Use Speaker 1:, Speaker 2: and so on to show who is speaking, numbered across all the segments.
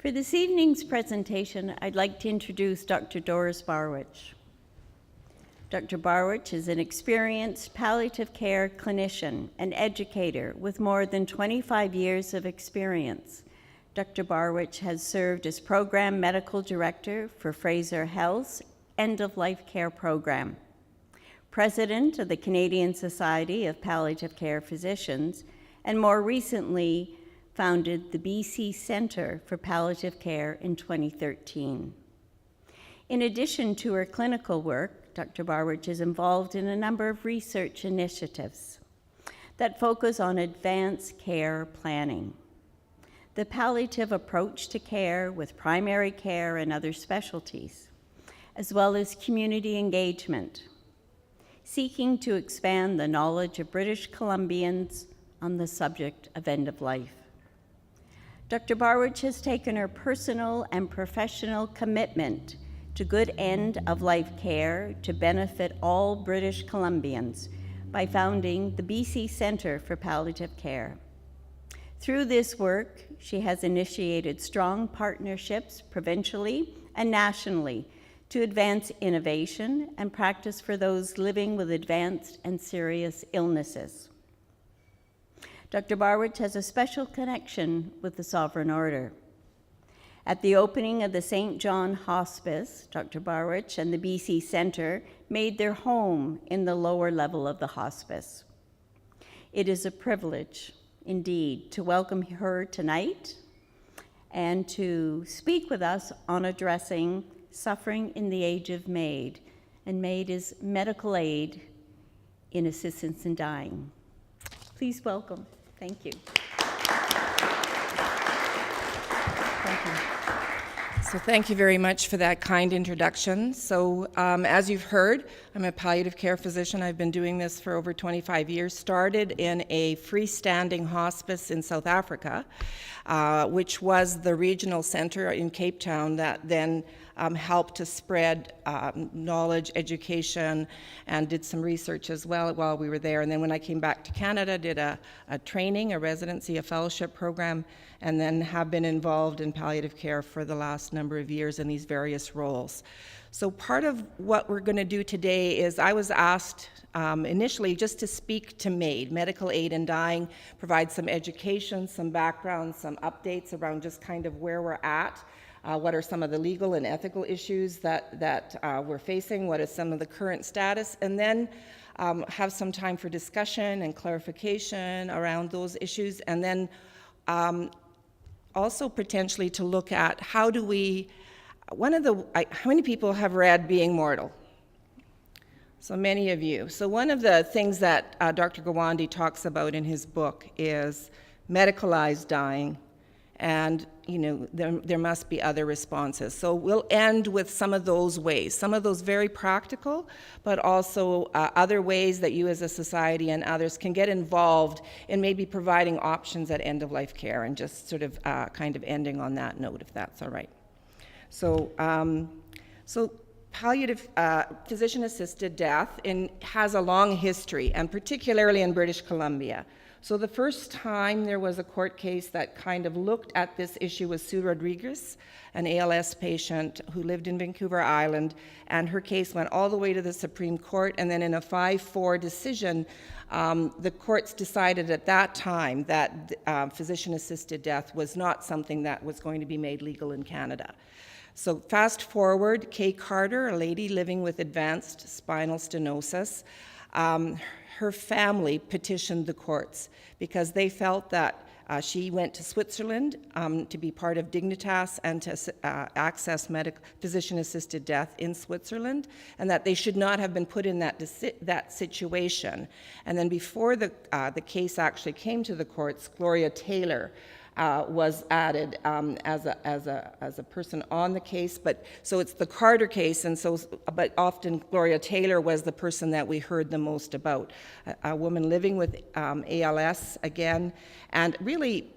Speaker 1: For this evening's presentation, I'd like to introduce Dr. Doris Barwich. Dr. Barwich is an experienced palliative care clinician and educator with more than 25 years of experience. Dr. Barwich has served as Program Medical Director for Fraser Health's End-of-Life Care Program, President of the Canadian Society of Palliative Care Physicians, and more recently, founded the BC Centre for Palliative Care in 2013. In addition to her clinical work, Dr. Barwich is involved in a number of research initiatives that focus on advanced care planning, the palliative approach to care with primary care and other specialties, as well as community engagement, seeking to expand the knowledge of British Columbians on the subject of end-of-life. Dr. Barwich has taken her personal and professional commitment to good end-of-life care to benefit all British Columbians by founding the BC Centre for Palliative Care. Through this work, she has initiated strong partnerships provincially and nationally to advance innovation and practice for those living with advanced and serious illnesses. Dr. Barwich has a special connection with the Sovereign Order. At the opening of the St. John Hospice, Dr. Barwich and the BC Centre made their home in the lower level of the hospice. It is a privilege, indeed, to welcome her tonight and to speak with us on addressing suffering in the age of MAiD. And MAiD is medical aid in assistance in dying. Please welcome. Thank you.
Speaker 2: Thank you. So thank you very much for that kind introduction. So as you've heard, I'm a palliative care physician. I've been doing this for over 25 years, started in a freestanding hospice in South Africa, which was the regional center in Cape Town that then helped to spread knowledge, education, and did some research as well while we were there. And then when I came back to Canada, did a training, a residency, a fellowship program, and then have been involved in palliative care for the last number of years in these various roles. So part of what we're going to do today is I was asked initially just to speak to MAiD, medical aid in dying, provide some education, some background, some updates around just kind of where we're at. What are some of the legal and ethical issues that we're facing? What is some of the current status? And then have some time for discussion and clarification around those issues. And then also potentially to look at how do we, how many people have read Being Mortal? So many of you. So one of the things that Dr. Gawande talks about in his book is medicalized dying. And, you know, there must be other responses. So we'll end with some of those ways, some of those very practical, but also other ways that you as a society and others can get involved in maybe providing options at end-of-life care, and just sort of kind of ending on that note, if that's all right. So, palliative physician-assisted death has a long history, and particularly in British Columbia. So the first time there was a court case that kind of looked at this issue was Sue Rodriguez, an ALS patient who lived in Vancouver Island, and her case went all the way to the Supreme Court, and then in a 5-4 decision, the courts decided at that time that physician-assisted death was not something that was going to be made legal in Canada. So fast forward, Kay Carter, a lady living with advanced spinal stenosis, her family petitioned the courts because they felt that she went to Switzerland to be part of Dignitas and to access physician-assisted death in Switzerland, and that they should not have been put in that situation. And then before the case actually came to the courts, Gloria Taylor was added as a person on the case, but so it's the Carter case, and so but often Gloria Taylor was the person that we heard the most about, a woman living with ALS again, and really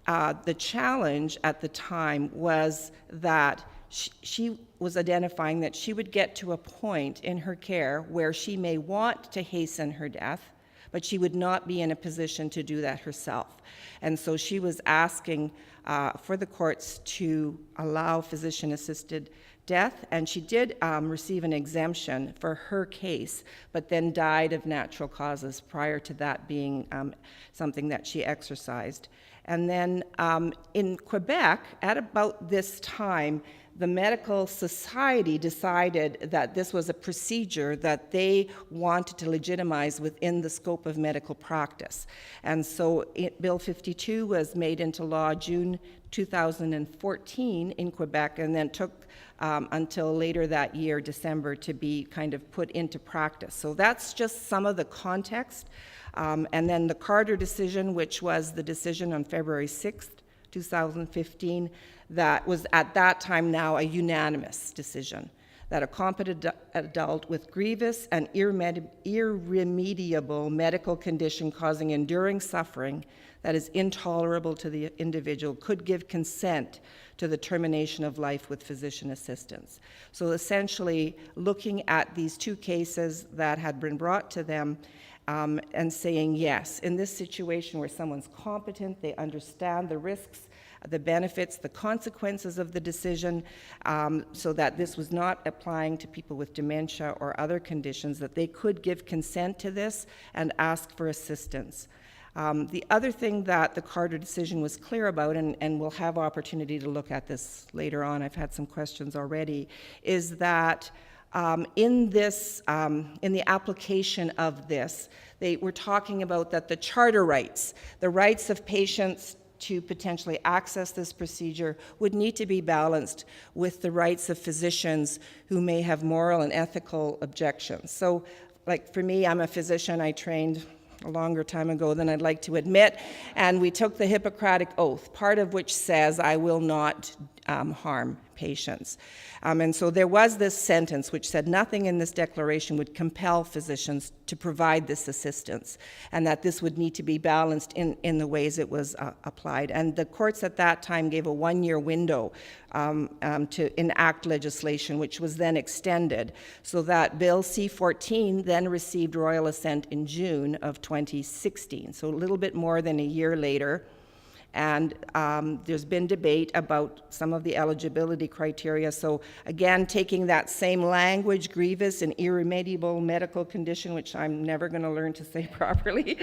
Speaker 2: the challenge at the time was that she was identifying that she would get to a point in her care where she may want to hasten her death, but she would not be in a position to do that herself. And so she was asking for the courts to allow physician-assisted death, and she did receive an exemption for her case, but then died of natural causes prior to that being something that she exercised. And then in Quebec, at about this time, the medical society decided that this was a procedure that they wanted to legitimize within the scope of medical practice. And so Bill 52 was made into law June 2014 in Quebec, and then took until later that year, December, to be kind of put into practice. So that's just some of the context. And then the Carter decision, which was the decision on February 6th, 2015, that was at that time now a unanimous decision, that a competent adult with grievous and irremediable medical condition causing enduring suffering that is intolerable to the individual could give consent to the termination of life with physician assistance. So essentially, looking at these two cases that had been brought to them, and saying, yes, in this situation where someone's competent, they understand the risks, the benefits, the consequences of the decision, so that this was not applying to people with dementia or other conditions, that they could give consent to this and ask for assistance. The other thing that the Carter decision was clear about, and we'll have opportunity to look at this later on, I've had some questions already, is that in the application of this, they were talking about that the charter rights, the rights of patients to potentially access this procedure, would need to be balanced with the rights of physicians who may have moral and ethical objections. So, like for me, I'm a physician. I trained a longer time ago than I'd like to admit, and we took the Hippocratic Oath, part of which says, I will not harm patients. And so there was this sentence which said nothing in this declaration would compel physicians to provide this assistance, and that this would need to be balanced in the ways it was applied. And the courts at that time gave a one-year window to enact legislation, which was then extended, so that Bill C-14 then received royal assent in June of 2016, so a little bit more than a year later. And there's been debate about some of the eligibility criteria. So again, taking that same language, grievous and irremediable medical condition, which I'm never going to learn to say properly,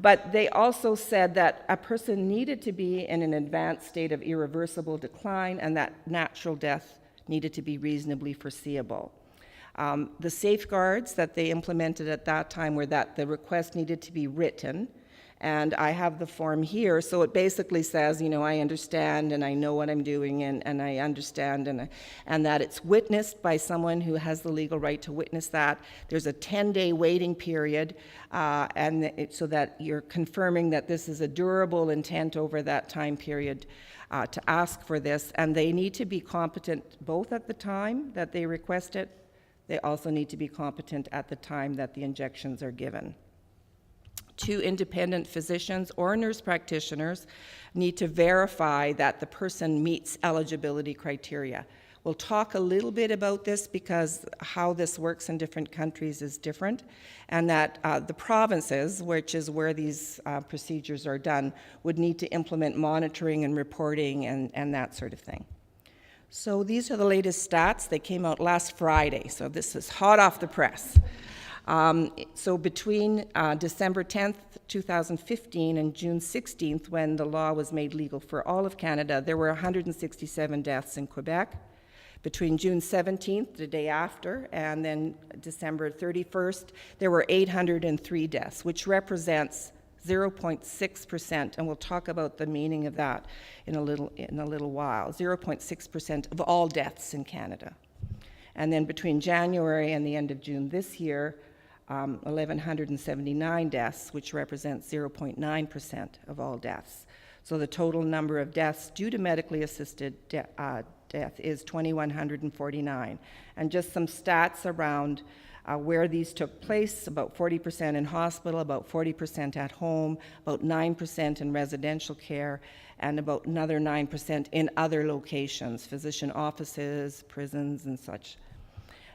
Speaker 2: but they also said that a person needed to be in an advanced state of irreversible decline, and that natural death needed to be reasonably foreseeable. The safeguards that they implemented at that time were that the request needed to be written, and I have the form here, so it basically says, I understand and I know what I'm doing, and I understand, and that it's witnessed by someone who has the legal right to witness that. There's a 10-day waiting period, so that you're confirming that this is a durable intent over that time period to ask for this, and they need to be competent both at the time that they request it. They also need to be competent at the time that the injections are given. 2 independent physicians or nurse practitioners need to verify that the person meets eligibility criteria. We'll talk a little bit about this because how this works in different countries is different, and that the provinces, which is where these procedures are done, would need to implement monitoring and reporting and that sort of thing. So these are the latest stats. They came out last Friday, so this is hot off the press. So between December 10th, 2015 and June 16th, when the law was made legal for all of Canada, there were 167 deaths in Quebec. Between June 17th, the day after, and then December 31st, there were 803 deaths, which represents 0.6%, and we'll talk about the meaning of that in a little while, 0.6% of all deaths in Canada. And then between January and the end of June this year, 1,179 deaths, which represents 0.9% of all deaths. So the total number of deaths due to medically assisted death is 2,149. And just some stats around where these took place: about 40% in hospital, about 40% at home, about 9% in residential care, and about another 9% in other locations, physician offices, prisons, and such.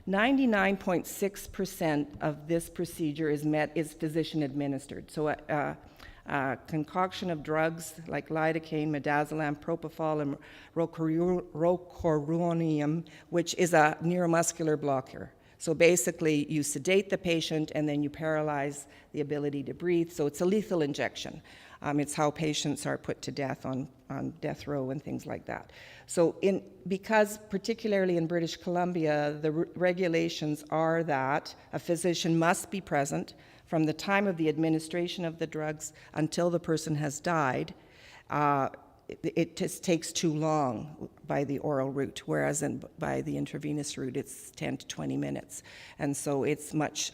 Speaker 2: 99.6% of this procedure is physician administered. So a concoction of drugs like lidocaine, midazolam, propofol, and rocuronium, which is a neuromuscular blocker. So basically, you sedate the patient and then you paralyze the ability to breathe. So it's a lethal injection. It's how patients are put to death on death row and things like that. So because particularly in British Columbia, the regulations are that a physician must be present from the time of the administration of the drugs until the person has died. It just takes too long by the oral route, whereas by the intravenous route, it's 10 to 20 minutes. And so it's much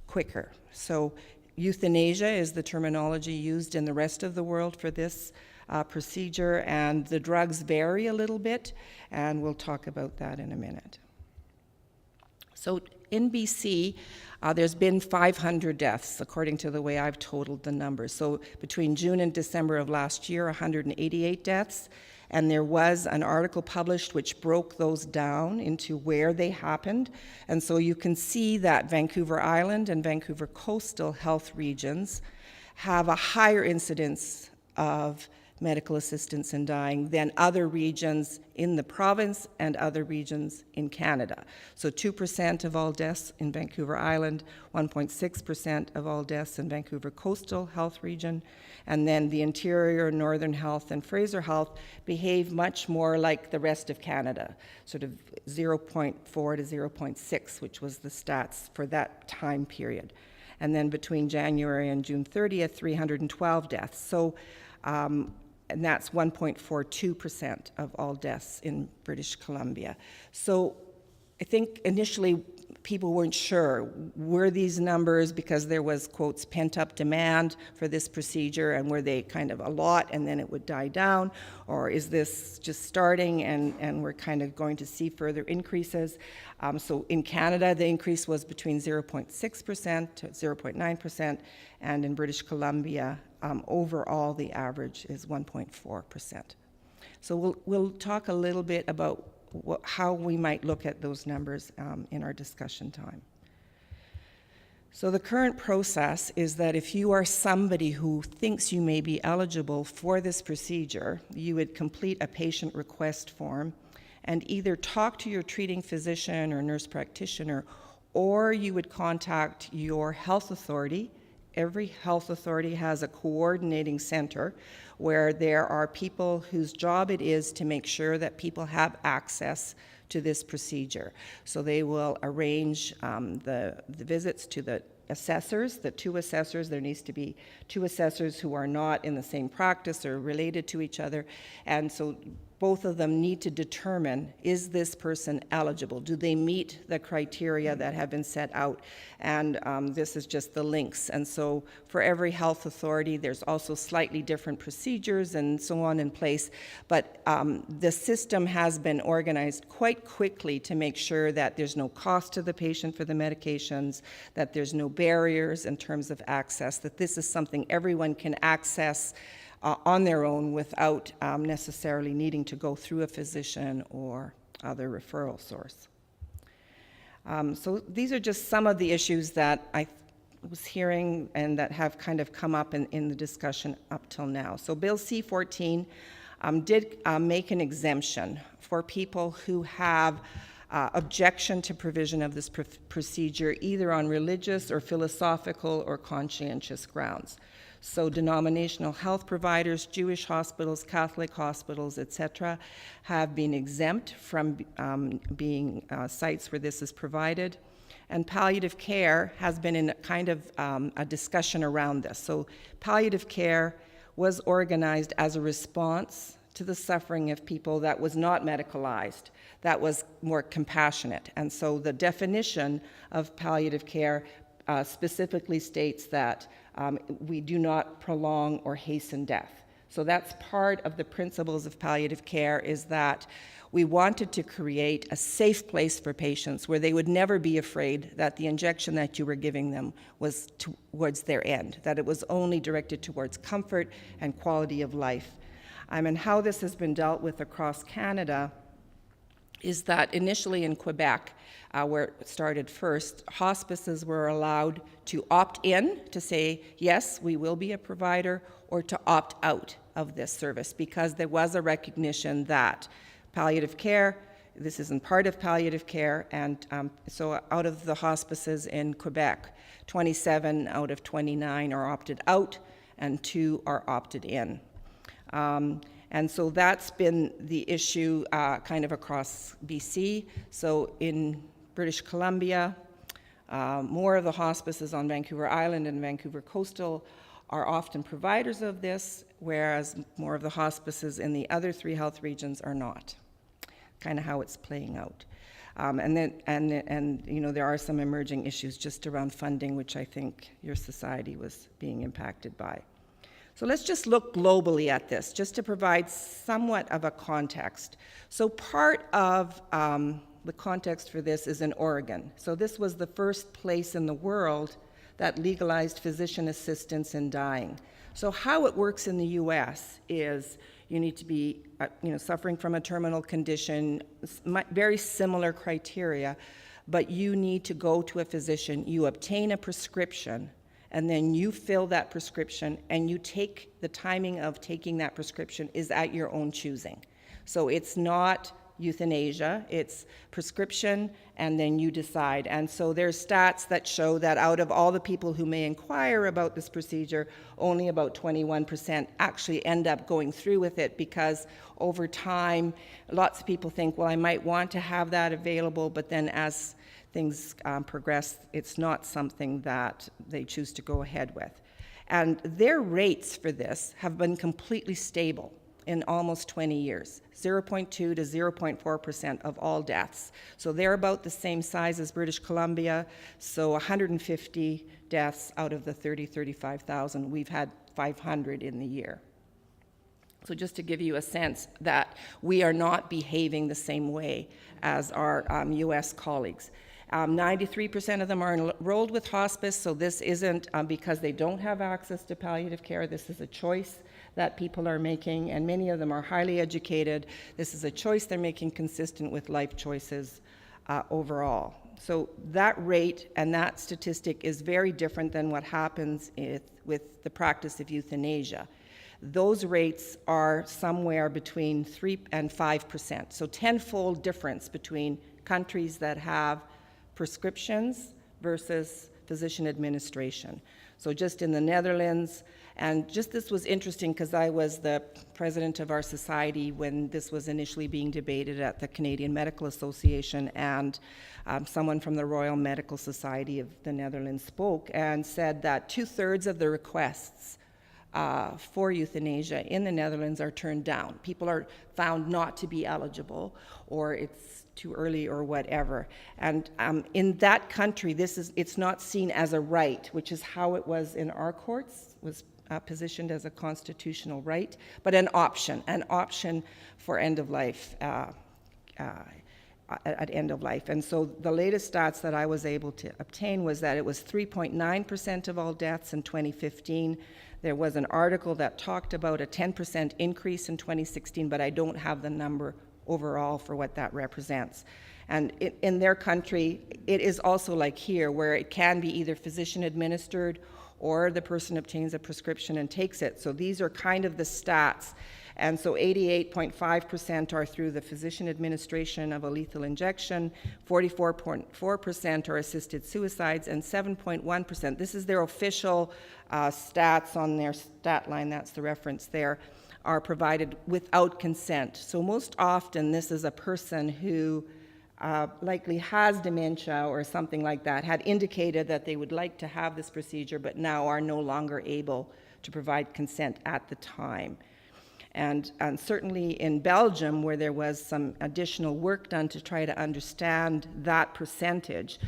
Speaker 2: quicker. So euthanasia is the terminology used in the rest of the world for this procedure, and the drugs vary a little bit, and we'll talk about that in a minute. So in BC, there's been 500 deaths, according to the way I've totaled the numbers. So between June and December of last year, 188 deaths, and there was an article published which broke those down into where they happened. And so you can see that Vancouver Island and Vancouver coastal health regions have a higher incidence of medical assistance in dying than other regions in the province and other regions in Canada. So 2% of all deaths in Vancouver Island, 1.6% of all deaths in Vancouver Coastal Health Region, and then the Interior, Northern Health, and Fraser Health behave much more like the rest of Canada, sort of 0.4 to 0.6, which was the stats for that time period. And then between January and June 30th, 312 deaths. So and that's 1.42% of all deaths in British Columbia. So I think initially people weren't sure, were these numbers because there was, quotes, pent-up demand for this procedure, and were they kind of a lot and then it would die down, or is this just starting and we're kind of going to see further increases? So in Canada, the increase was between 0.6% to 0.9%, and in British Columbia, overall, the average is 1.4%. So we'll talk a little bit about how we might look at those numbers in our discussion time. So the current process is that if you are somebody who thinks you may be eligible for this procedure, you would complete a patient request form and either talk to your treating physician or nurse practitioner, or you would contact your health authority. Every health authority has a coordinating center where there are people whose job it is to make sure that people have access to this procedure. So they will arrange the visits to the assessors, the two assessors. There needs to be two assessors who are not in the same practice or related to each other. And so both of them need to determine, is this person eligible? Do they meet the criteria that have been set out? And this is just the links. And so for every health authority, there's also slightly different procedures and so on in place. But the system has been organized quite quickly to make sure that there's no cost to the patient for the medications, that there's no barriers in terms of access, that this is something everyone can access on their own without necessarily needing to go through a physician or other referral source. So these are just some of the issues that I was hearing and that have kind of come up in the discussion up till now. So Bill C-14 did make an exemption for people who have objection to provision of this procedure either on religious or philosophical or conscientious grounds. So denominational health providers, Jewish hospitals, Catholic hospitals, etc., have been exempt from being sites where this is provided. And palliative care has been in kind of a discussion around this. So palliative care was organized as a response to the suffering of people that was not medicalized, that was more compassionate. And so the definition of palliative care specifically states that we do not prolong or hasten death. So that's part of the principles of palliative care, is that we wanted to create a safe place for patients where they would never be afraid that the injection that you were giving them was towards their end, that it was only directed towards comfort and quality of life. And how this has been dealt with across Canada is that initially in Quebec, where it started first, hospices were allowed to opt in, to say, yes, we will be a provider, or to opt out of this service, because there was a recognition that palliative care, this isn't part of palliative care, and so out of the hospices in Quebec, 27 out of 29 are opted out, and 2 are opted in. And so that's been the issue kind of across BC. So in British Columbia, more of the hospices on Vancouver Island and Vancouver Coastal are often providers of this, whereas more of the hospices in the other 3 health regions are not. Kind of how it's playing out. And you know, there are some emerging issues just around funding, which I think your society was being impacted by. So let's just look globally at this, just to provide somewhat of a context. So part of the context for this is in Oregon. So this was the first place in the world that legalized physician assistance in dying. So how it works in the US is you need to be suffering from a terminal condition, very similar criteria, but you need to go to a physician, you obtain a prescription, and then you fill that prescription, and you take the timing of taking that prescription is at your own choosing. So it's not euthanasia, it's prescription, and then you decide. And so there's stats that show that out of all the people who may inquire about this procedure, only about 21% actually end up going through with it, because over time, lots of people think, well, I might want to have that available, but then as things progress, it's not something that they choose to go ahead with. And their rates for this have been completely stable in almost 20 years, 0.2 to 0.4% of all deaths. So they're about the same size as British Columbia, so 150 deaths out of the 35,000. We've had 500 in the year. So just to give you a sense that we are not behaving the same way as our US colleagues. 93% of them are enrolled with hospice, so this isn't because they don't have access to palliative care. This is a choice that people are making, and many of them are highly educated. This is a choice they're making consistent with life choices overall. So that rate and that statistic is very different than what happens with the practice of euthanasia. Those rates are somewhere between 3 and 5%, so tenfold difference between countries that have prescriptions versus physician administration. So just in the Netherlands, and just this was interesting because I was the president of our society when this was initially being debated at the Canadian Medical Association, and someone from the Royal Medical Society of the Netherlands spoke and said that 2/3 of the requests for euthanasia in the Netherlands are turned down. People are found not to be eligible, or it's too early or whatever. And in that country, it's not seen as a right, which is how it was in our courts, was positioned as a constitutional right, but an option for end of life, at end of life. And so the latest stats that I was able to obtain was that it was 3.9% of all deaths in 2015. There was an article that talked about a 10% increase in 2016, but I don't have the number overall for what that represents. And in their country, it is also like here, where it can be either physician administered or the person obtains a prescription and takes it. So these are kind of the stats. And so 88.5% are through the physician administration of a lethal injection, 44.4% are assisted suicides, and 7.1%, this is their official stats on their stat line, that's the reference there, are provided without consent. So most often this is a person who likely has dementia or something like that, had indicated that they would like to have this procedure, but now are no longer able to provide consent at the time. And certainly in Belgium, where there was some additional work done to try to understand that percentage,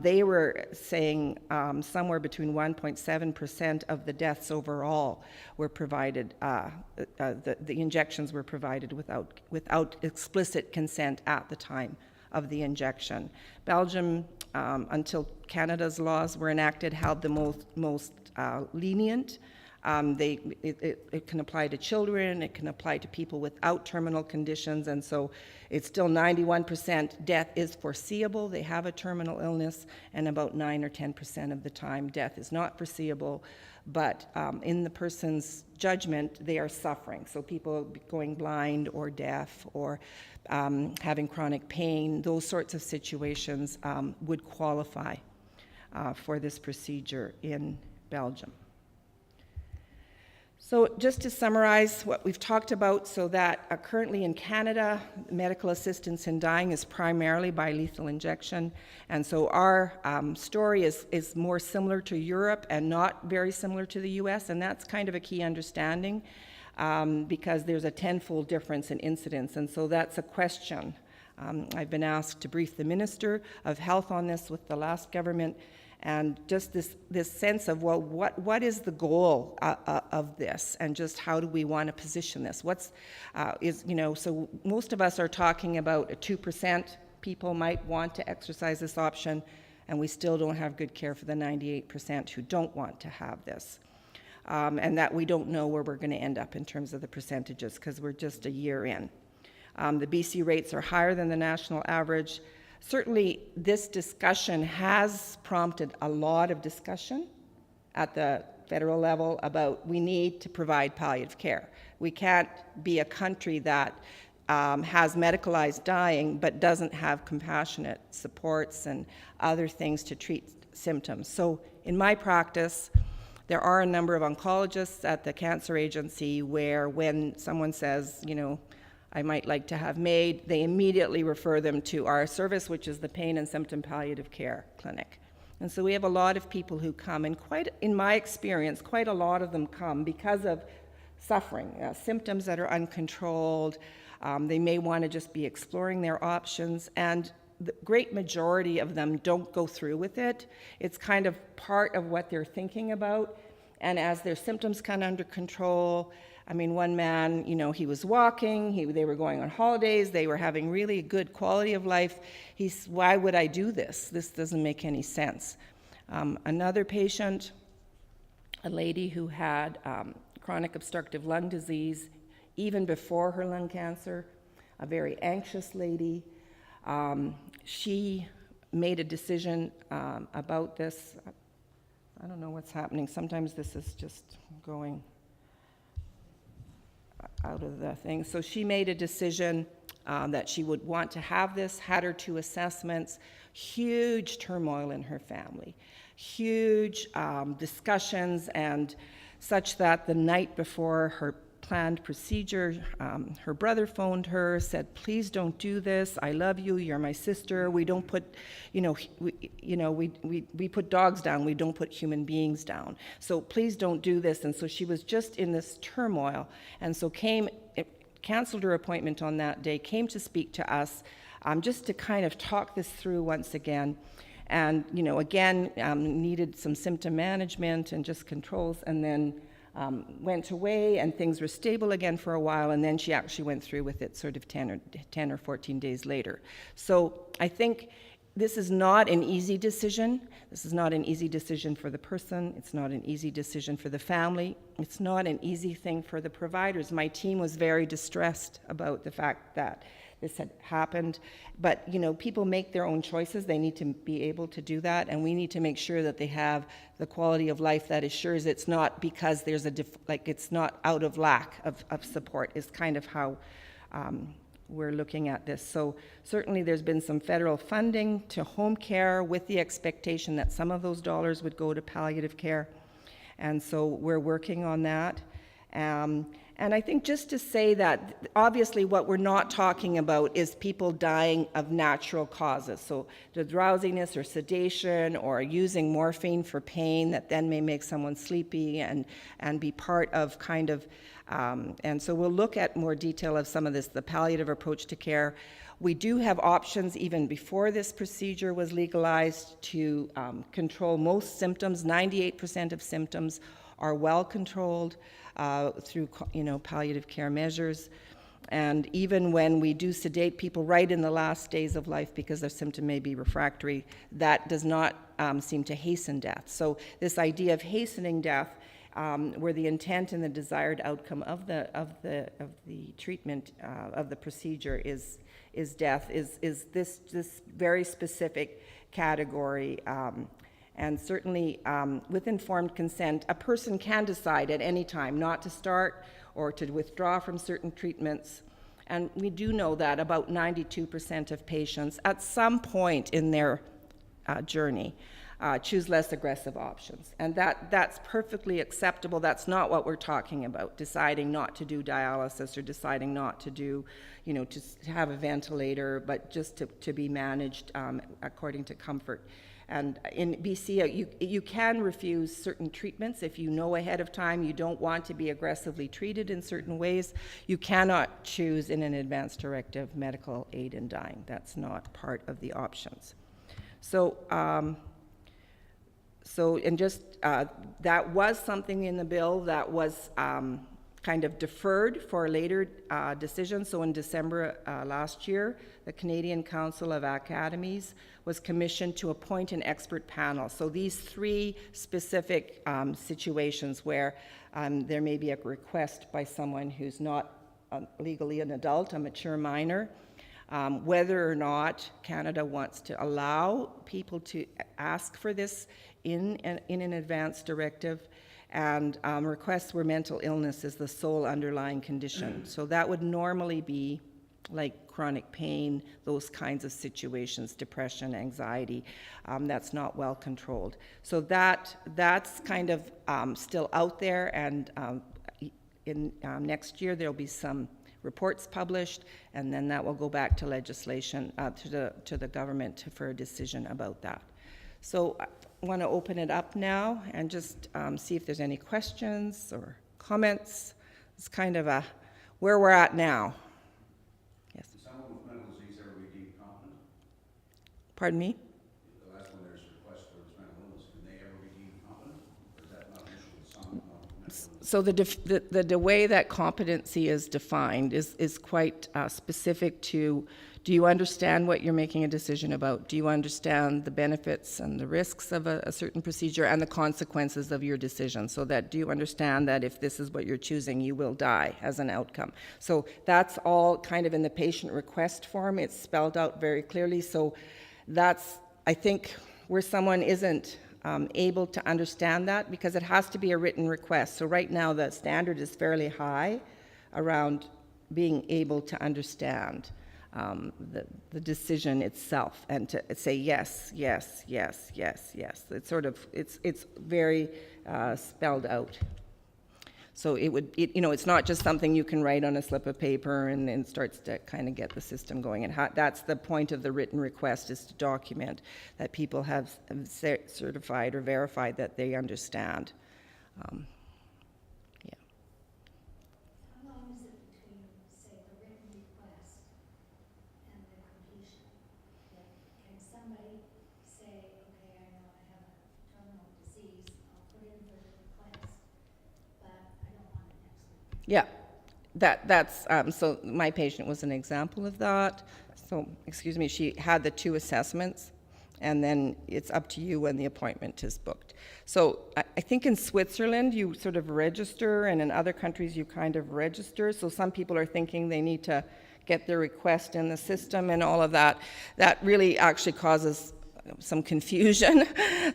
Speaker 2: they were saying somewhere between 1.7% of the deaths overall were provided, the injections were provided without explicit consent at the time of the injection. Belgium, until Canada's laws were enacted, held the most lenient It can apply to children, it can apply to people without terminal conditions, and so it's still 91% death is foreseeable. They have a terminal illness, and about 9 or 10% of the time death is not foreseeable, but in the person's judgment, they are suffering. So people going blind or deaf or having chronic pain, those sorts of situations would qualify for this procedure in Belgium. So just to summarize what we've talked about, so that currently in Canada, medical assistance in dying is primarily by lethal injection. And so our story is more similar to Europe and not very similar to the US, and that's kind of a key understanding because there's a tenfold difference in incidence, and so that's a question. I've been asked to brief the Minister of Health on this with the last government, and just this sense of, well, what is the goal of this, and just how do we want to position this? So most of us are talking about a 2% people might want to exercise this option, and we still don't have good care for the 98% who don't want to have this. And that we don't know where we're going to end up in terms of the percentages, because we're just a year in. The BC rates are higher than the national average. Certainly, this discussion has prompted a lot of discussion at the federal level about we need to provide palliative care. We can't be a country that has medicalized dying but doesn't have compassionate supports and other things to treat symptoms. So in my practice, there are a number of oncologists at the cancer agency where when someone says, I might like to have MAiD, they immediately refer them to our service, which is the Pain and Symptom Palliative Care Clinic. And so we have a lot of people who come, and in my experience, quite a lot of them come because of suffering, symptoms that are uncontrolled. They may want to just be exploring their options, and the great majority of them don't go through with it. It's kind of part of what they're thinking about, and as their symptoms come under control, one man, he was walking, they were going on holidays, they were having really good quality of life. Why would I do this? This doesn't make any sense. Another patient, a lady who had chronic obstructive lung disease even before her lung cancer, a very anxious lady. She made a decision about this. I don't know what's happening. Sometimes this is just going out of the thing. So she made a decision that she would want to have this, had her 2 assessments, huge turmoil in her family, huge discussions, and such that the night before her planned procedure, her brother phoned her, said, please don't do this, I love you, you're my sister, we don't put, we put dogs down, we don't put human beings down, so please don't do this. And so she was just in this turmoil, and so canceled her appointment on that day, came to speak to us, just to kind of talk this through once again. And, again, needed some symptom management and just controls, and then went away, and things were stable again for a while, and then she actually went through with it sort of 10 or 14 days later. So I think this is not an easy decision. This is not an easy decision for the person. It's not an easy decision for the family. It's not an easy thing for the providers. My team was very distressed about the fact that this had happened. But, people make their own choices. They need to be able to do that, and we need to make sure that they have the quality of life that assures it's not because there's it's not out of lack of support, is kind of how we're looking at this. So certainly there's been some federal funding to home care with the expectation that some of those dollars would go to palliative care. And so we're working on that. And I think just to say that, obviously what we're not talking about is people dying of natural causes. So the drowsiness or sedation or using morphine for pain that then may make someone sleepy and be part of kind of, and so we'll look at more detail of some of this, the palliative approach to care. We do have options even before this procedure was legalized to control most symptoms. 98% of symptoms are well controlled through palliative care measures. And even when we do sedate people right in the last days of life because their symptom may be refractory, that does not seem to hasten death. So this idea of hastening death where the intent and the desired outcome of the treatment of the procedure is death, is this very specific category. And certainly, with informed consent, a person can decide at any time not to start or to withdraw from certain treatments. And we do know that about 92% of patients at some point in their journey choose less aggressive options. And that's perfectly acceptable. That's not what we're talking about, deciding not to do dialysis or deciding not to do, to have a ventilator, but just to be managed according to comfort. And in BC, you can refuse certain treatments if you know ahead of time you don't want to be aggressively treated in certain ways. You cannot choose in an advance directive medical aid in dying. That's not part of the options. So, that was something in the bill that was kind of deferred for a later decision. So in December last year, the Canadian Council of Academies was commissioned to appoint an expert panel. So these three specific situations where there may be a request by someone who's not legally an adult, a mature minor, whether or not Canada wants to allow people to ask for this in an advance directive, and requests where mental illness is the sole underlying condition. So that would normally be like chronic pain, those kinds of situations, depression, anxiety, that's not well controlled. So that's kind of still out there, and in next year there'll be some reports published, and then that will go back to legislation, to the government for a decision about that. So I want to open it up now and just see if there's any questions or comments. It's kind of where we're at now. Yes.
Speaker 3: Does someone with mental disease ever be deemed competent?
Speaker 2: Pardon me?
Speaker 3: The last one, there's a request for this mental illness. Can they ever be deemed competent? Or is that not an issue with some mental illness?
Speaker 2: So the way that competency is defined is quite specific to, do you understand what you're making a decision about? Do you understand the benefits and the risks of a certain procedure and the consequences of your decision? So that, do you understand that if this is what you're choosing, you will die as an outcome? So that's all kind of in the patient request form. It's spelled out very clearly. So that's, I think, where someone isn't able to understand that, because it has to be a written request. So right now the standard is fairly high around being able to understand the decision itself and to say yes, yes, yes, yes, yes. It's sort of, it's very spelled out. So it's not just something you can write on a slip of paper and then starts to kind of get the system going. And that's the point of the written request, is to document that people have certified or verified that they understand. Yeah.
Speaker 4: How long is it between, say, the written request and the completion? Like, can somebody say, okay, I know I have a terminal disease, I'll put in for the request, but I don't want it next week?
Speaker 2: Yeah, that's so my patient was an example of that. So, excuse me, she had the 2 assessments, and then it's up to you when the appointment is booked. So I think in Switzerland you sort of register, and in other countries you kind of register. So some people are thinking they need to get their request in the system and all of that. That really actually causes some confusion.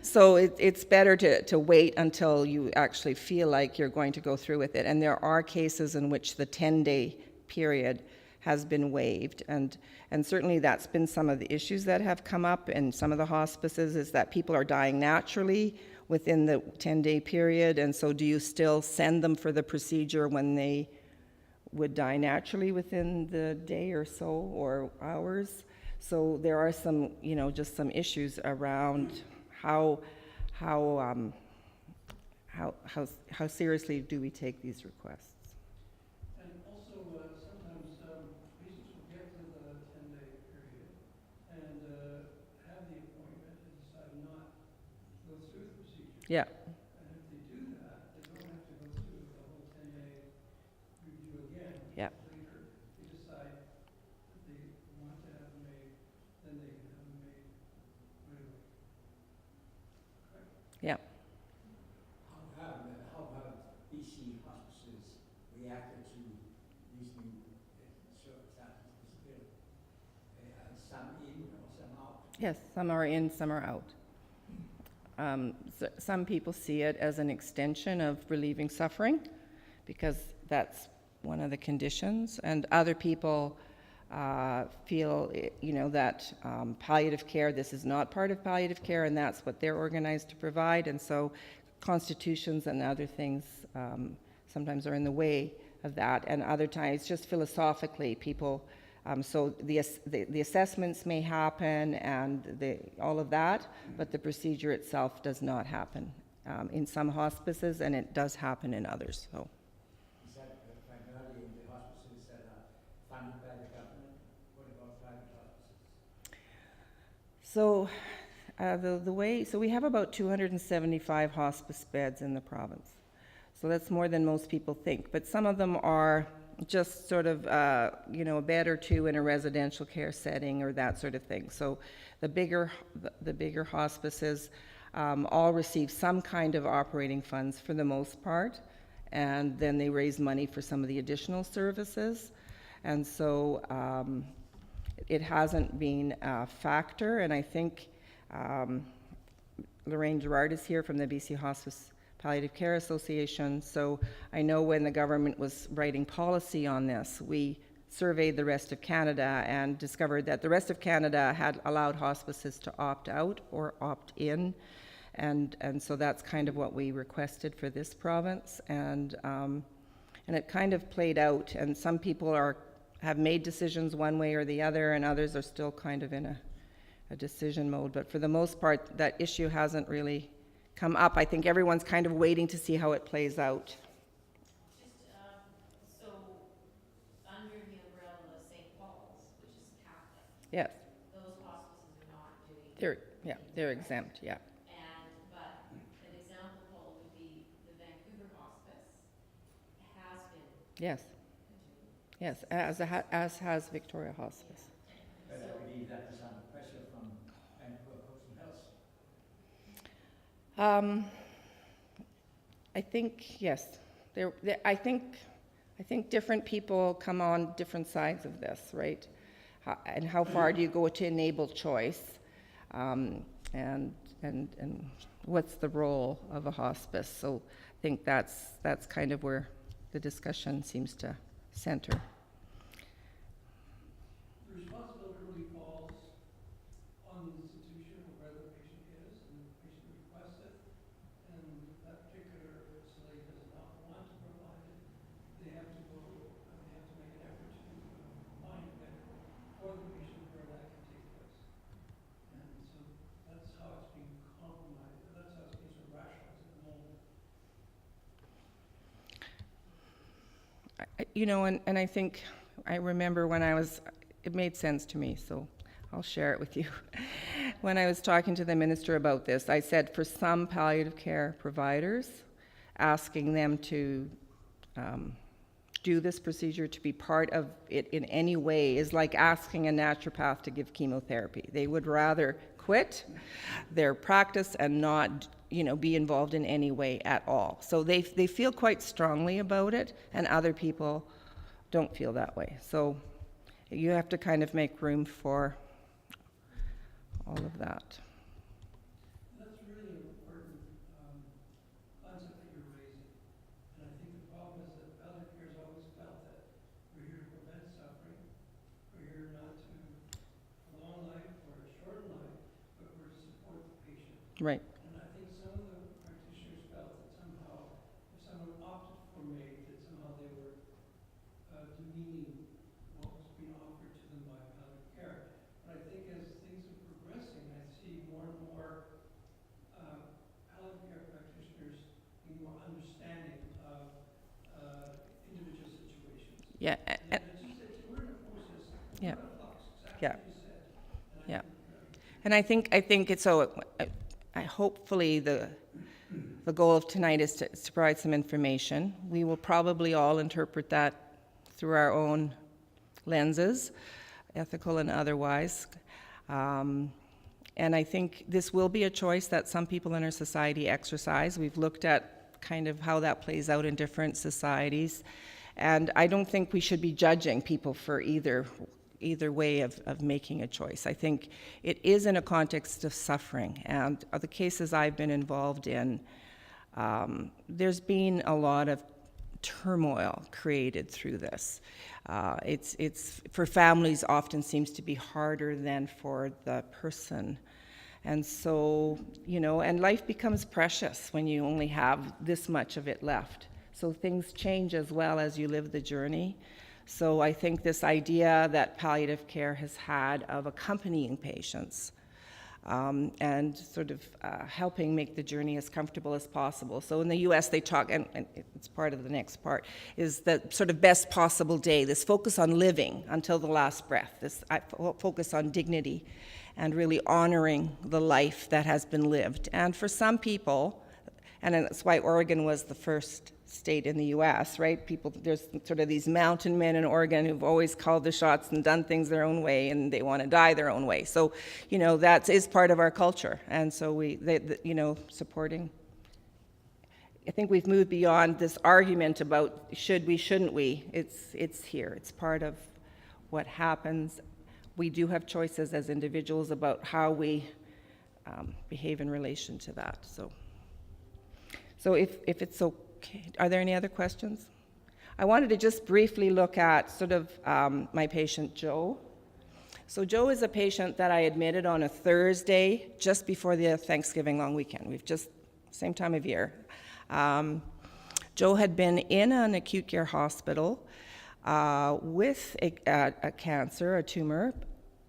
Speaker 2: So it's better to wait until you actually feel like you're going to go through with it. And there are cases in which the 10-day period has been waived. And certainly that's been some of the issues that have come up in some of the hospices, is that people are dying naturally within the 10-day period. And so do you still send them for the procedure when they would die naturally within the day or so, or hours? So there are some, just some issues around how seriously do we take these requests.
Speaker 5: And also, sometimes patients will get to the 10-day period and have the appointment and decide not to go through the procedure.
Speaker 2: Yeah.
Speaker 5: And if they do that, they don't have to go through the whole 10-day review again.
Speaker 2: Yeah.
Speaker 5: Later, they decide that they want to have them made, then they can have them made right away. Correct?
Speaker 2: Yeah.
Speaker 6: How have
Speaker 2: Yes, some are in, some are out. Some people see it as an extension of relieving suffering, because that's one of the conditions, and other people feel, that palliative care, this is not part of palliative care, and that's what they're organized to provide, and so constitutions and other things sometimes are in the way of that, and other times, just philosophically, people, so the assessments may happen and all of that, but the procedure itself does not happen in some hospices, and it does happen in others, so.
Speaker 6: Is that primarily in the hospices that are funded by the government? What about private hospices?
Speaker 2: So so we have about 275 hospice beds in the province. So that's more than most people think, but some of them are just sort of, a bed or two in a residential care setting or that sort of thing. So the bigger hospices all receive some kind of operating funds for the most part, and then they raise money for some of the additional services. And so it hasn't been a factor, and I think Lorraine Gerard is here from the BC Hospice Palliative Care Association, so I know when the government was writing policy on this, we surveyed the rest of Canada and discovered that the rest of Canada had allowed hospices to opt out or opt in, and so that's kind of what we requested for this province, and it kind of played out, and some people have made decisions one way or the other, and others are still kind of in a decision mode, but for the most part, that issue hasn't really come up. I think everyone's kind of waiting to see how it plays out.
Speaker 7: So, under the umbrella of St. Paul's, which is Catholic,
Speaker 2: Yes,
Speaker 7: those hospices are not doing.
Speaker 2: they're exempt, yeah.
Speaker 7: But an example, Paul, would be the Vancouver hospice has been
Speaker 2: Yes, yes, as has Victoria Hospice.
Speaker 6: But I believe that is under pressure from Vancouver Coast and Health.
Speaker 2: I think, yes, I think different people come on different sides of this, right? And how far do you go to enable choice? And what's the role of a hospice? So I think that's kind of where the discussion seems to center.
Speaker 5: The responsibility really falls on the institution of where the patient is and the patient requests it, and that particular facility does not want to provide it. They have to go, they have to make an effort to find a bed for the patient where that can take place. And so that's how it's being compromised, that's how it's being sort of rationalized at the moment.
Speaker 2: And I think, I remember when it made sense to me, so I'll share it with you. When I was talking to the minister about this, I said for some palliative care providers, asking them to do this procedure, to be part of it in any way, is like asking a naturopath to give chemotherapy. They would rather quit their practice and not be involved in any way at all. So they feel quite strongly about it, and other people don't feel that way. So you have to kind of make room for all of that.
Speaker 5: That's really an important concept that you're raising. And I think the problem is that palliative care has always felt that we're here to prevent suffering. We're here not to prolong life or shorten life, but we're to support the patient.
Speaker 2: Right.
Speaker 5: And I think some of the practitioners felt that somehow, if someone opted for MAiD, that somehow they were demeaning what was being offered to them by palliative care. But I think as things are progressing, I see more and more palliative care practitioners being more understanding of individual situations.
Speaker 2: Yeah.
Speaker 5: And we're in a process, we're
Speaker 2: Yeah.
Speaker 5: in a flux, exactly
Speaker 2: Yeah.
Speaker 5: what you said. And
Speaker 2: Yeah.
Speaker 5: I think,
Speaker 2: And I think it's so. Hopefully the goal of tonight is to provide some information. We will probably all interpret that through our own lenses, ethical and otherwise. And I think this will be a choice that some people in our society exercise. We've looked at kind of how that plays out in different societies. And I don't think we should be judging people for either either way of making a choice. I think it is in a context of suffering, and the cases I've been involved in, there's been a lot of turmoil created through this. It's for families often seems to be harder than for the person. And so, and life becomes precious when you only have this much of it left. So things change as well as you live the journey. So I think this idea that palliative care has had of accompanying patients and sort of helping make the journey as comfortable as possible. So in the US, they talk, and it's part of the next part, is the sort of best possible day, this focus on living until the last breath, this focus on dignity and really honoring the life that has been lived. And for some people, and that's why Oregon was the first state in the US, right? There's sort of these mountain men in Oregon who've always called the shots and done things their own way, and they want to die their own way. So, that is part of our culture. And so supporting. I think we've moved beyond this argument about should we, shouldn't we. It's here. It's part of what happens. We do have choices as individuals about how we behave in relation to that. So if it's okay, are there any other questions? I wanted to just briefly look at sort of my patient, Joe. So Joe is a patient that I admitted on a Thursday just before the Thanksgiving long weekend. We've just, same time of year. Joe had been in an acute care hospital with a cancer, a tumor,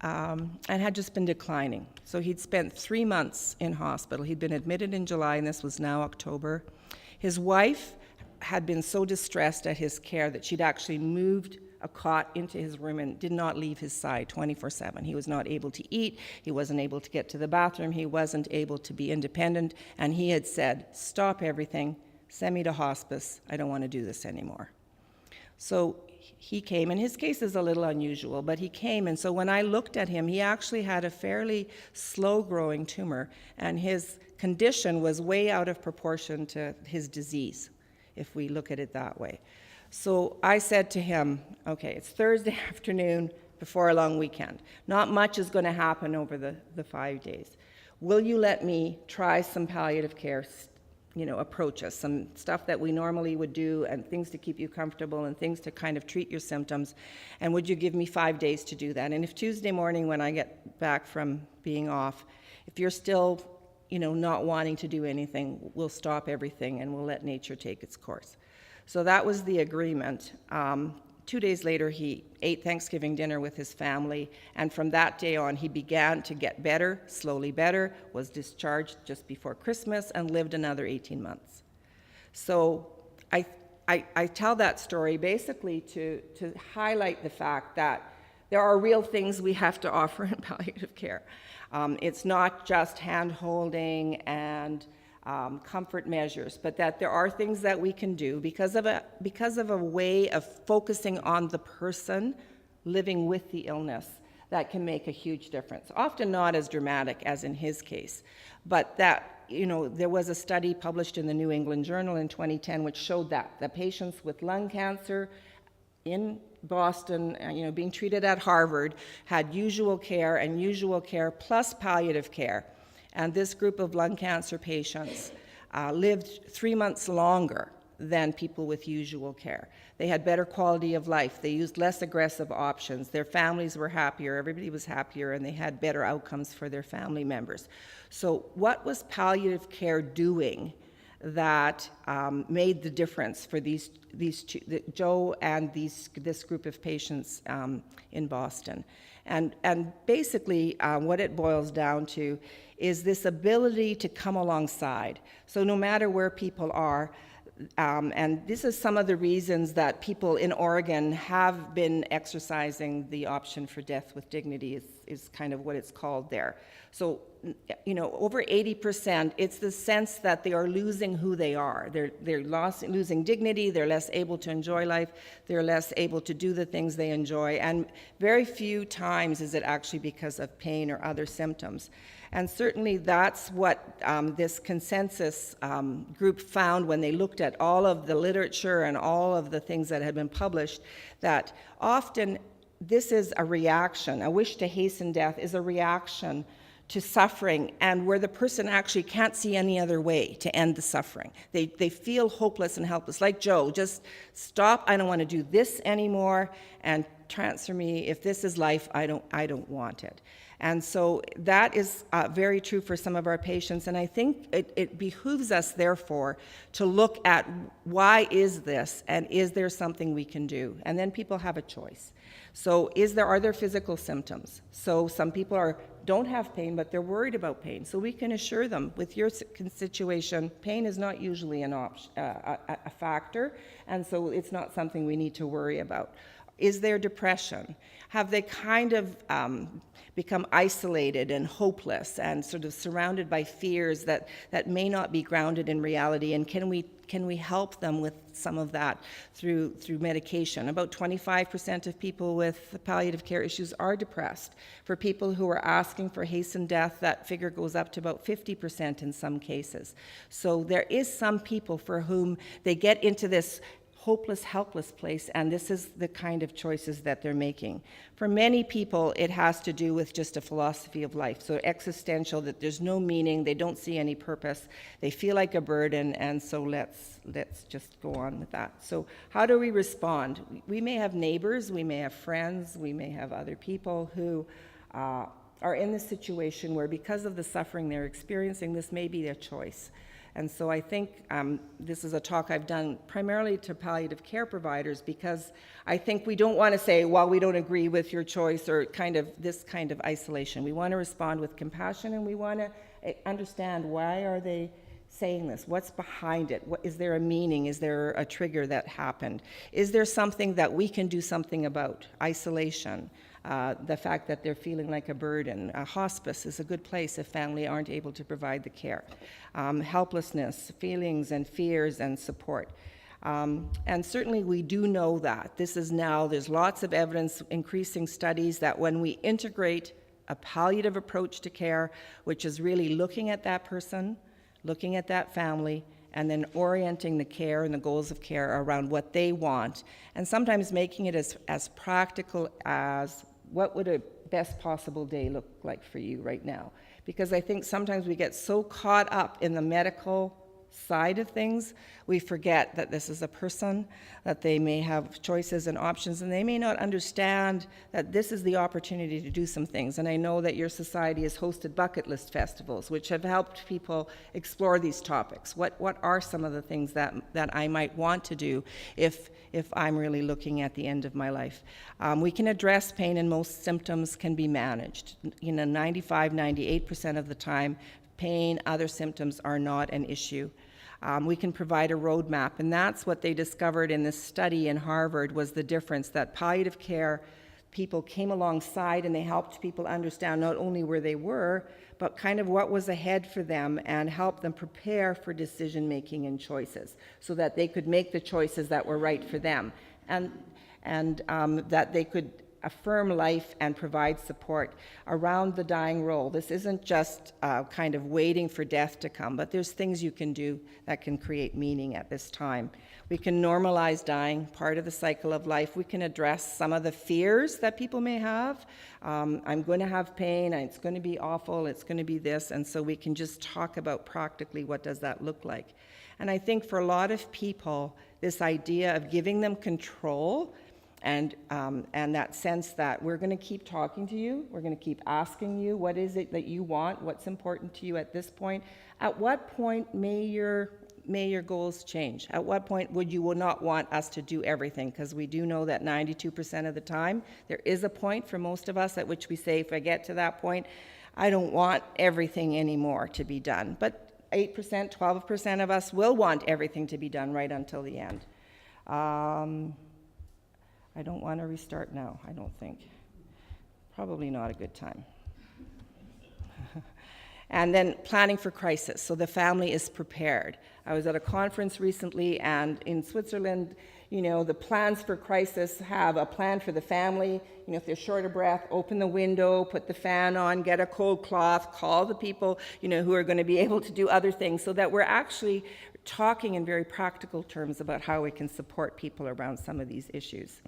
Speaker 2: and had just been declining. So he'd spent 3 months in hospital. He'd been admitted in July, and this was now October. His wife had been so distressed at his care that she'd actually moved a cot into his room and did not leave his side 24/7. He was not able to eat, he wasn't able to get to the bathroom, he wasn't able to be independent, and he had said, "Stop everything, send me to hospice, I don't want to do this anymore." So he came, and his case is a little unusual, but he came, and so when I looked at him, he actually had a fairly slow-growing tumor, and his condition was way out of proportion to his disease, if we look at it that way. So I said to him, okay, it's Thursday afternoon before a long weekend. Not much is going to happen over the 5 days. Will you let me try some palliative care approaches, some stuff that we normally would do and things to keep you comfortable and things to kind of treat your symptoms, and would you give me 5 days to do that? And if Tuesday morning when I get back from being off, if you're still not wanting to do anything, we'll stop everything and we'll let nature take its course. So that was the agreement. 2 days later, he ate Thanksgiving dinner with his family, and from that day on, he began to get better, slowly better, was discharged just before Christmas, and lived another 18 months. So I tell that story basically to highlight the fact that there are real things we have to offer in palliative care. It's not just hand-holding and comfort measures, but that there are things that we can do because of a way of focusing on the person living with the illness that can make a huge difference. Often not as dramatic as in his case, but that, there was a study published in the New England Journal in 2010 which showed that the patients with lung cancer in Boston, being treated at Harvard, had usual care and usual care plus palliative care. And this group of lung cancer patients lived 3 months longer than people with usual care. They had better quality of life. They used less aggressive options. Their families were happier. Everybody was happier, and they had better outcomes for their family members. So what was palliative care doing that made the difference for these two, Joe and this group of patients in Boston? And basically what it boils down to is this ability to come alongside. So no matter where people are, and this is some of the reasons that people in Oregon have been exercising the option for death with dignity is kind of what it's called there. So, over 80%, it's the sense that they are losing who they are. They're losing dignity, they're less able to enjoy life, they're less able to do the things they enjoy, and very few times is it actually because of pain or other symptoms. And certainly that's what this consensus group found when they looked at all of the literature and all of the things that had been published, that often this is a reaction. A wish to hasten death is a reaction to suffering, and where the person actually can't see any other way to end the suffering. They feel hopeless and helpless. Like Joe, just stop, I don't want to do this anymore, and transfer me. If this is life, I don't want it. And so that is very true for some of our patients, and I think it behooves us, therefore, to look at why is this, and is there something we can do? And then people have a choice. So are there physical symptoms? So some people don't have pain, but they're worried about pain. So we can assure them, with your situation, pain is not usually a factor, and so it's not something we need to worry about. Is there depression? Have they kind of become isolated and hopeless and sort of surrounded by fears that may not be grounded in reality? And can we help them with some of that through medication? About 25% of people with palliative care issues are depressed. For people who are asking for hastened death, that figure goes up to about 50% in some cases. So there is some people for whom they get into this hopeless, helpless place, and this is the kind of choices that they're making. For many people, it has to do with just a philosophy of life, so existential, that there's no meaning, they don't see any purpose, they feel like a burden, and so let's just go on with that. So how do we respond? We may have neighbors, we may have friends, we may have other people who are in this situation where, because of the suffering they're experiencing, this may be their choice. And so I think this is a talk I've done primarily to palliative care providers, because I think we don't want to say, well, we don't agree with your choice, or this kind of isolation. We want to respond with compassion, and we want to understand, why are they saying this? What's behind it? Is there a meaning? Is there a trigger that happened? Is there something that we can do something about? Isolation. The fact that they're feeling like a burden. A hospice is a good place if family aren't able to provide the care. Helplessness, feelings and fears and support. And certainly we do know that. There's lots of evidence, increasing studies, that when we integrate a palliative approach to care, which is really looking at that person, looking at that family, and then orienting the care and the goals of care around what they want, and sometimes making it as practical as, what would a best possible day look like for you right now? Because I think sometimes we get so caught up in the medical side of things, we forget that this is a person, that they may have choices and options, and they may not understand that this is the opportunity to do some things. And I know that your society has hosted bucket list festivals, which have helped people explore these topics. What are some of the things that I might want to do if I'm really looking at the end of my life? We can address pain, and most symptoms can be managed. 95, 98% of the time, pain, other symptoms are not an issue. We can provide a roadmap, and that's what they discovered in this study in Harvard, was the difference, that palliative care people came alongside and they helped people understand not only where they were, but kind of what was ahead for them, and helped them prepare for decision making and choices, so that they could make the choices that were right for them, and that they could affirm life and provide support around the dying role. This isn't just kind of waiting for death to come, but there's things you can do that can create meaning at this time. We can normalize dying, part of the cycle of life. We can address some of the fears that people may have. I'm going to have pain, it's going to be awful, it's going to be this, and so we can just talk about practically what does that look like. And I think for a lot of people, this idea of giving them control, and that sense that we're going to keep talking to you, we're going to keep asking you, what is it that you want, what's important to you at this point? At what point may your goals change? At what point would you not want us to do everything? Because we do know that 92% of the time, there is a point for most of us at which we say, if I get to that point, I don't want everything anymore to be done. But 8%, 12% of us will want everything to be done right until the end. I don't want to restart now, I don't think. Probably not a good time. And then planning for crisis, so the family is prepared. I was at a conference recently, and in Switzerland, the plans for crisis have a plan for the family. If they're short of breath, open the window, put the fan on, get a cold cloth, call the people, who are going to be able to do other things, so that we're actually talking in very practical terms about how we can support people around some of these issues.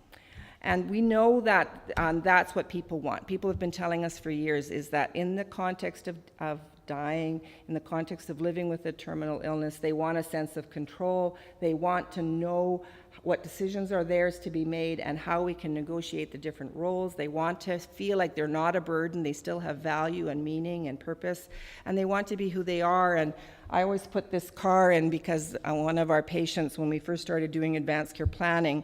Speaker 2: And we know that that's what people want. People have been telling us for years is that in the context of dying, in the context of living with a terminal illness, they want a sense of control. They want to know what decisions are theirs to be made and how we can negotiate the different roles. They want to feel like they're not a burden. They still have value and meaning and purpose, and they want to be who they are. And I always put this car in because one of our patients, when we first started doing advanced care planning,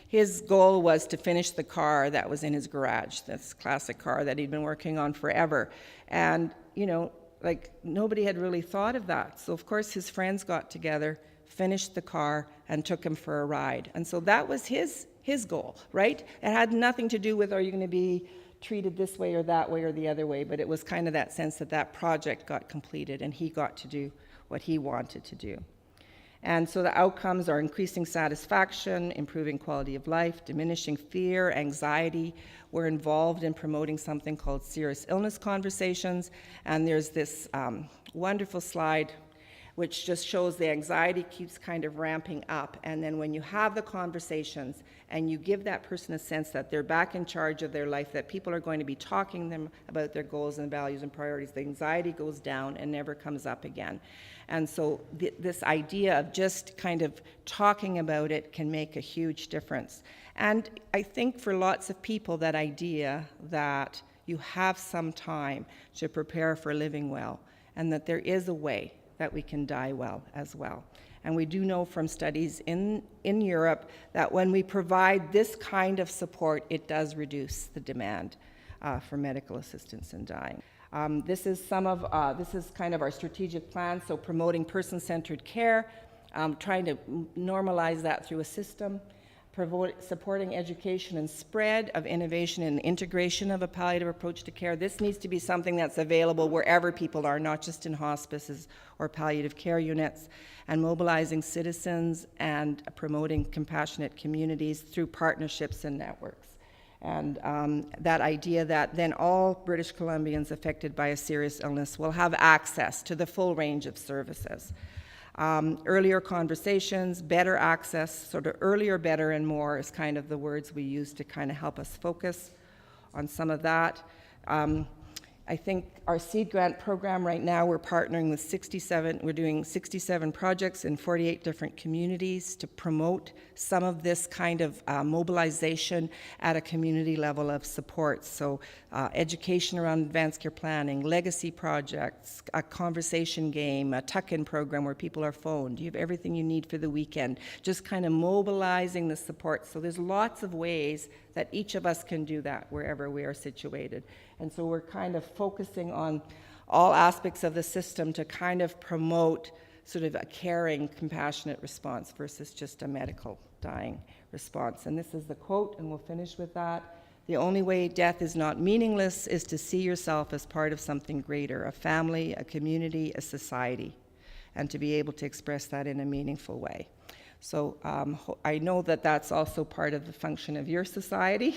Speaker 2: his goal was to finish the car that was in his garage, this classic car that he'd been working on forever. And, you know, like nobody had really thought of that. So of course his friends got together, finished the car, and took him for a ride. And so that was his goal, right? It had nothing to do with, are you going to be treated this way or that way or the other way, but it was kind of that sense that that project got completed and he got to do what he wanted to do. And so the outcomes are increasing satisfaction, improving quality of life, diminishing fear, anxiety. We're involved in promoting something called serious illness conversations. And there's this wonderful slide which just shows the anxiety keeps kind of ramping up. And then when you have the conversations and you give that person a sense that they're back in charge of their life, that people are going to be talking to them about their goals and values and priorities, the anxiety goes down and never comes up again. And so this idea of just kind of talking about it can make a huge difference. And I think for lots of people, that idea that you have some time to prepare for living well, and that there is a way that we can die well as well. And we do know from studies in Europe that when we provide this kind of support, it does reduce the demand for medical assistance in dying. This is kind of our strategic plan, so promoting person-centered care, trying to normalize that through a system, supporting education and spread of innovation and integration of a palliative approach to care. This needs to be something that's available wherever people are, not just in hospices or palliative care units, and mobilizing citizens and promoting compassionate communities through partnerships and networks. And that idea that then all British Columbians affected by a serious illness will have access to the full range of services. Earlier conversations, better access, sort of earlier, better, and more is kind of the words we use to kind of help us focus on some of that. I think our seed grant program right now, we're partnering with we're doing 67 projects in 48 different communities to promote some of this kind of mobilization at a community level of support. So education around advanced care planning, legacy projects, a conversation game, a tuck-in program where people are phoned. You have everything you need for the weekend. Just kind of mobilizing the support. So there's lots of ways that each of us can do that wherever we are situated. And so we're kind of focusing on all aspects of the system to kind of promote sort of a caring, compassionate response versus just a medical dying response. And this is the quote, and we'll finish with that. The only way death is not meaningless is to see yourself as part of something greater, a family, a community, a society, and to be able to express that in a meaningful way. So I know that that's also part of the function of your society.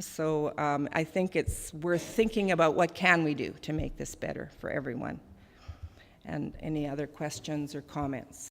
Speaker 2: So I think it's worth thinking about what can we do to make this better for everyone. And any other questions or comments?